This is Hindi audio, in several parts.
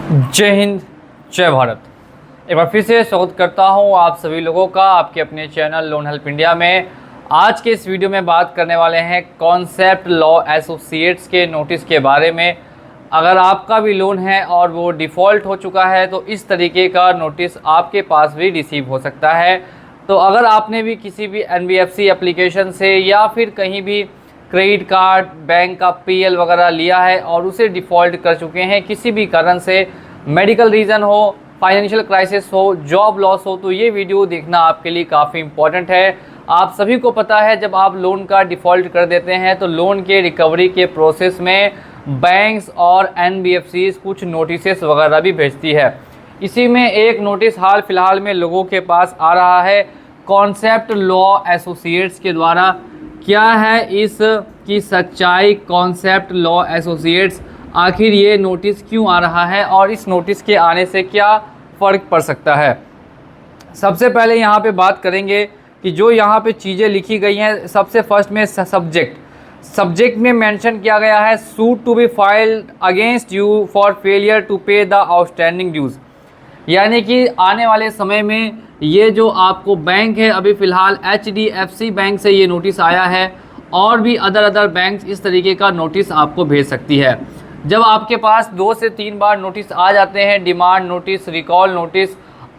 जय हिंद, जय भारत। एक बार फिर से स्वागत करता हूं आप सभी लोगों का आपके अपने चैनल लोन हेल्प इंडिया में। आज के इस वीडियो में बात करने वाले हैं कॉन्सेप्ट लॉ एसोसिएट्स के नोटिस के बारे में। अगर आपका भी लोन है और वो डिफ़ॉल्ट हो चुका है तो इस तरीके का नोटिस आपके पास भी रिसीव हो सकता है। तो अगर आपने भी किसी भी NBFC एप्लीकेशन से या फिर कहीं भी क्रेडिट कार्ड, बैंक का PL वगैरह लिया है और उसे डिफ़ॉल्ट कर चुके हैं किसी भी कारण से, मेडिकल रीज़न हो, फाइनेंशियल क्राइसिस हो, जॉब लॉस हो, तो ये वीडियो देखना आपके लिए काफ़ी इम्पॉर्टेंट है। आप सभी को पता है जब आप लोन का डिफ़ॉल्ट कर देते हैं तो लोन के रिकवरी के प्रोसेस में बैंक्स और NBFCs कुछ नोटिसेस वगैरह भी भेजती है। इसी में एक नोटिस हाल फिलहाल में लोगों के पास आ रहा है कॉन्सेप्ट लॉ एसोसिएट्स के द्वारा। क्या है इस की सच्चाई? कॉन्सेप्ट लॉ एसोसिएट्स आखिर ये नोटिस क्यों आ रहा है और इस नोटिस के आने से क्या फ़र्क पड़ सकता है? सबसे पहले यहाँ पे बात करेंगे कि जो यहाँ पे चीज़ें लिखी गई हैं। सबसे फर्स्ट में सब्जेक्ट में मेंशन किया गया है suit to be filed against you for failure to pay the outstanding dues. यानी कि आने वाले समय में ये जो आपको बैंक है, अभी फ़िलहाल HDFC बैंक से ये नोटिस आया है और भी अदर बैंक्स इस तरीके का नोटिस आपको भेज सकती है। जब आपके पास 2 से 3 बार नोटिस आ जाते हैं, डिमांड नोटिस, रिकॉल नोटिस,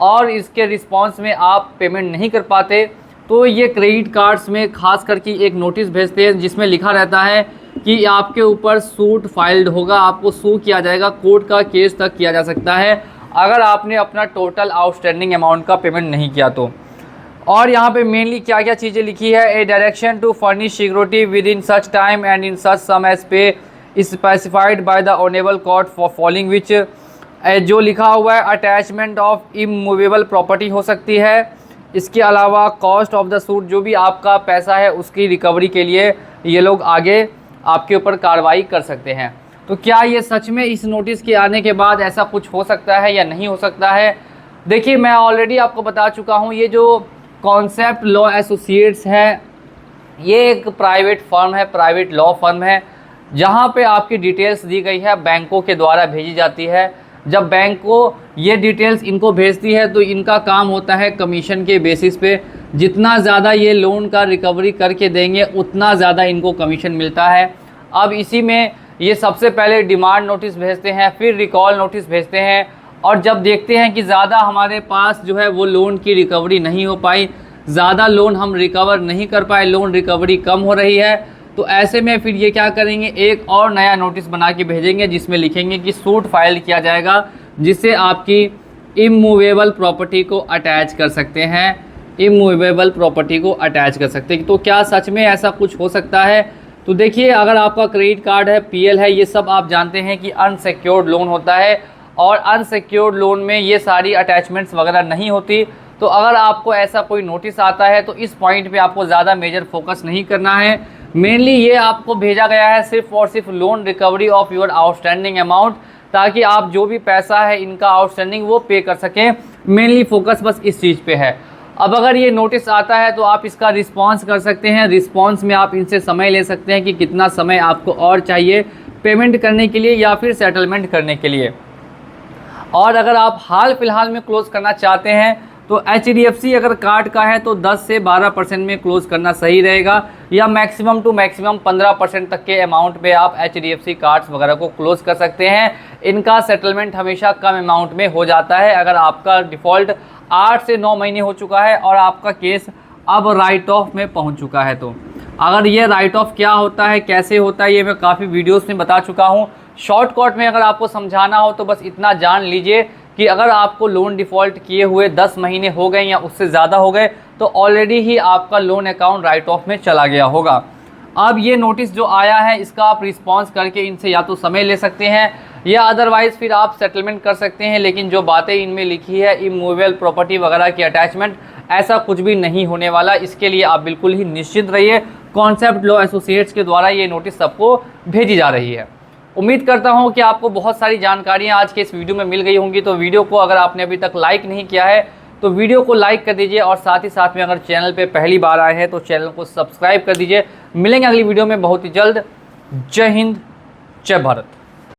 और इसके रिस्पांस में आप पेमेंट नहीं कर पाते, तो ये क्रेडिट कार्ड्स में खास करके एक नोटिस भेजते हैं जिसमें लिखा रहता है कि आपके ऊपर सूट फाइल्ड होगा, आपको सू किया जाएगा, कोर्ट का केस तक किया जा सकता है अगर आपने अपना टोटल आउटस्टैंडिंग अमाउंट का पेमेंट नहीं किया तो। और यहाँ पे मेनली क्या क्या चीज़ें लिखी है? A direction to furnish security within such time and in such sum as be specified by the honourable court for following which. जो लिखा हुआ है अटैचमेंट ऑफ इमूवेबल प्रॉपर्टी हो सकती है। इसके अलावा कॉस्ट ऑफ द सूट, जो भी आपका पैसा है उसकी रिकवरी के लिए ये लोग आगे आपके ऊपर कार्रवाई कर सकते हैं। तो क्या ये सच में इस नोटिस के आने के बाद ऐसा कुछ हो सकता है या नहीं हो सकता है? देखिए, मैं ऑलरेडी आपको बता चुका हूँ, ये जो कॉन्सेप्ट लॉ एसोसिएट्स है ये एक प्राइवेट फर्म है, प्राइवेट लॉ फर्म है, जहाँ पे आपकी डिटेल्स दी गई है बैंकों के द्वारा भेजी जाती है। जब बैंक को ये डिटेल्स इनको भेजती है तो इनका काम होता है कमीशन के बेसिस पे, जितना ज़्यादा ये लोन का रिकवरी करके देंगे उतना ज़्यादा इनको कमीशन मिलता है। अब इसी में ये सबसे पहले डिमांड नोटिस भेजते हैं, फिर रिकॉल नोटिस भेजते हैं, और जब देखते हैं कि ज़्यादा हमारे पास जो है वो लोन की रिकवरी नहीं हो पाई, ज़्यादा लोन हम रिकवर नहीं कर पाए, लोन रिकवरी कम हो रही है, तो ऐसे में फिर ये क्या करेंगे, एक और नया नोटिस बना के भेजेंगे जिसमें लिखेंगे कि सूट फाइल किया जाएगा, जिससे आपकी इमूवेबल प्रॉपर्टी को अटैच कर सकते हैं, इमूवेबल प्रॉपर्टी को अटैच कर सकते हैं। तो क्या सच में ऐसा कुछ हो सकता है? तो देखिए, अगर आपका क्रेडिट कार्ड है, PL है, ये सब आप जानते हैं कि अनसिक्योर्ड लोन होता है और अनसिक्योर्ड लोन में ये सारी अटैचमेंट्स वगैरह नहीं होती। तो अगर आपको ऐसा कोई नोटिस आता है तो इस पॉइंट पे आपको ज़्यादा मेजर फोकस नहीं करना है। मेनली ये आपको भेजा गया है सिर्फ और सिर्फ loan recovery of your outstanding amount, ताकि आप जो भी पैसा है इनका आउटस्टैंडिंग वो पे कर सकें। मेनली फोकस बस इस चीज़ पे है। अब अगर ये नोटिस आता है तो आप इसका रिस्पांस कर सकते हैं। रिस्पांस में आप इनसे समय ले सकते हैं कि कितना समय आपको और चाहिए पेमेंट करने के लिए या फिर सेटलमेंट करने के लिए। और अगर आप हाल फिलहाल में क्लोज़ करना चाहते हैं तो HDFC अगर कार्ड का है तो 10 से 12% में क्लोज़ करना सही रहेगा, या मैक्सिमम टू मैक्सिमम 15% तक के अमाउंट पे आप HDFC कार्ड्स वगैरह को क्लोज़ कर सकते हैं। इनका सेटलमेंट हमेशा कम अमाउंट में हो जाता है। अगर आपका डिफ़ॉल्ट 8 से 9 महीने हो चुका है और आपका केस अब राइट ऑफ में पहुंच चुका है, तो अगर ये राइट ऑफ क्या होता है, कैसे होता है, ये मैं काफ़ी वीडियोस में बता चुका हूं। शॉर्टकट में अगर आपको समझाना हो तो बस इतना जान लीजिए कि अगर आपको लोन डिफ़ॉल्ट किए हुए 10 महीने हो गए या उससे ज़्यादा हो गए तो ऑलरेडी ही आपका लोन अकाउंट राइट ऑफ में चला गया होगा। अब ये नोटिस जो आया है इसका आप रिस्पॉन्स करके इनसे या तो समय ले सकते हैं या अदरवाइज़ फिर आप सेटलमेंट कर सकते हैं। लेकिन जो बातें इनमें लिखी है इमूवेबल प्रॉपर्टी वगैरह की अटैचमेंट, ऐसा कुछ भी नहीं होने वाला। इसके लिए आप बिल्कुल ही निश्चिंत रहिए। कॉन्सेप्ट लॉ एसोसिएट्स के द्वारा ये नोटिस सबको भेजी जा रही है। उम्मीद करता हूँ कि आपको बहुत सारी जानकारियाँ आज के इस वीडियो में मिल गई होंगी। तो वीडियो को अगर आपने अभी तक लाइक नहीं किया है तो वीडियो को लाइक कर दीजिए, और साथ ही साथ में अगर चैनल पे पहली बार आए हैं तो चैनल को सब्सक्राइब कर दीजिए। मिलेंगे अगली वीडियो में बहुत ही जल्द। जय हिंद, जय भारत।